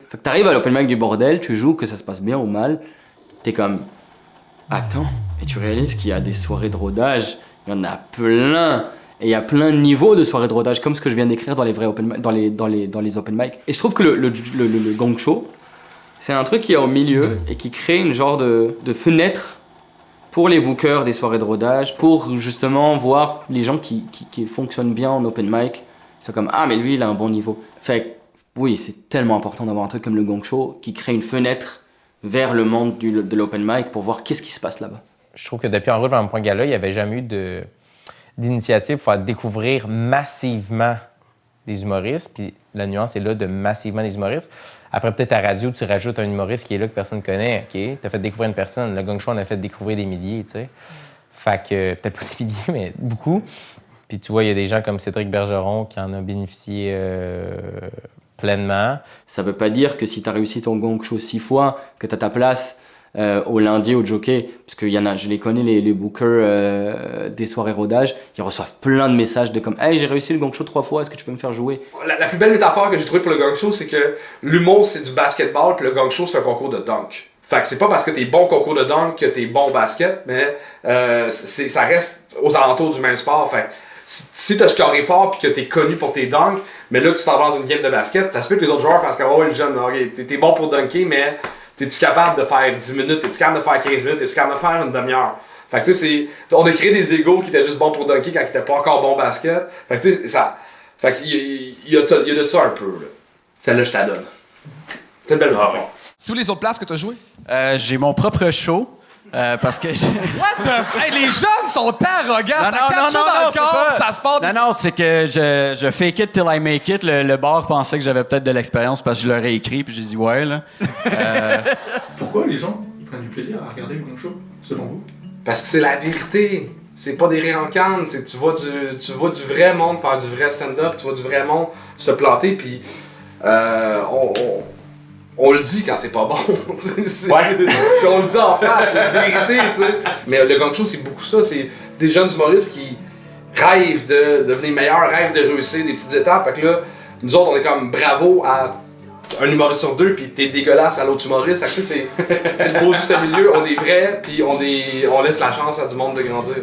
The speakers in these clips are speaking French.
Fait que t'arrives à l'open mic du bordel, tu joues, que ça se passe bien ou mal, t'es comme attends, et tu réalises qu'il y a des soirées de rodage, il y en a plein. Et il y a plein de niveaux de soirées de rodage, comme ce que je viens d'écrire dans les vrais open mic, dans les open mic. Et je trouve que le gong show, c'est un truc qui est au milieu et qui crée une genre de fenêtre pour les bookers des soirées de rodage, pour justement voir les gens qui fonctionnent bien en open mic. C'est comme ah mais lui il a un bon niveau. Fait que, oui, c'est tellement important d'avoir un truc comme le gong show qui crée une fenêtre vers le monde de l'open mic pour voir qu'est-ce qui se passe là-bas. Je trouve que depuis En route vers un point gala, il n'y avait jamais eu d'initiative pour faire découvrir massivement des humoristes. Puis la nuance est là de massivement des humoristes. Après, peut-être à radio, tu rajoutes un humoriste qui est là que personne ne connaît. OK, tu as fait découvrir une personne. Le Gong Show, on a fait découvrir des milliers, tu sais. Fait que, peut-être pas des milliers, mais beaucoup. Puis tu vois, il y a des gens comme Cédric Bergeron qui en a bénéficié pleinement. Ça veut pas dire que si tu as réussi ton Gong Show 6 fois, que tu as ta place au lundi au jockey, parce qu'il y en a, je les connais, les bookers des soirées rodage, ils reçoivent plein de messages de comme « Hey, j'ai réussi le Gong Show 3 fois, est-ce que tu peux me faire jouer ?» La plus belle métaphore que j'ai trouvée pour le Gong Show, c'est que l'humour, c'est du basketball, puis le Gong Show, c'est un concours de dunk. Fait que c'est pas parce que t'es bon concours de dunk que t'es bon basket, mais ça reste aux alentours du même sport. Fait que si t'as scoré fort puis que t'es connu pour tes dunks, mais là que tu t'en vas dans une game de basket, ça se peut que les autres joueurs fassent comme « Oh, le jeune, okay, t'es bon pour dunker, mais t'es-tu capable de faire 10 minutes, t'es-tu capable de faire 15 minutes, t'es-tu capable de faire une demi-heure? » Fait que tu sais, on a créé des égos qui étaient juste bons pour dunker quand ils étaient pas encore bons basket. Fait que tu sais, ça... Fait qu'il y a de ça un peu, là. Celle-là, je t'adonne. C'est une belle métaphore. C'est où les autres places que t'as joué? J'ai mon propre show. Parce que. What the Hey, les jeunes sont arrogants! Ça capte ça dans le corps, ça se passe. Non, c'est que je fake it till I make it. Le bar pensait que j'avais peut-être de l'expérience parce que je leur ai écrit, puis j'ai dit ouais, là. Pourquoi les gens ils prennent du plaisir à regarder le Gong Show, selon vous? Parce que c'est la vérité. C'est pas des rires en canne. C'est que tu vois du vrai monde faire du vrai stand-up, tu vois du vrai monde se planter, puis on le dit quand c'est pas bon. On le dit en face, c'est la vérité, tu sais. Mais le Gong Show, c'est beaucoup ça. C'est des jeunes humoristes qui rêvent de devenir meilleurs, rêvent de réussir des petites étapes. Fait que là, nous autres, on est comme bravo à un humoriste sur deux, puis t'es dégueulasse à l'autre humoriste. Fait que, tu sais, c'est le beau juste milieu. On est vrai, puis on laisse la chance à du monde de grandir.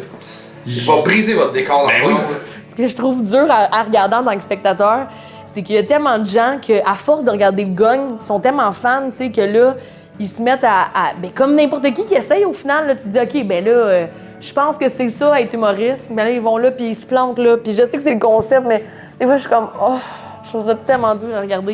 Je vais briser votre décor dans le fond. Ce que je trouve dur à regarder en tant que spectateur, c'est qu'il y a tellement de gens qu'à force de regarder le Gong, ils sont tellement fans, tu sais, que là, ils se mettent ben, comme n'importe qui essaye, au final, là, tu te dis, OK, ben là, je pense que c'est ça, être humoriste. Mais là, ils vont là, puis ils se plantent là. Puis je sais que c'est le concept, mais des fois, je suis comme, oh, je trouve ça tellement dur à regarder.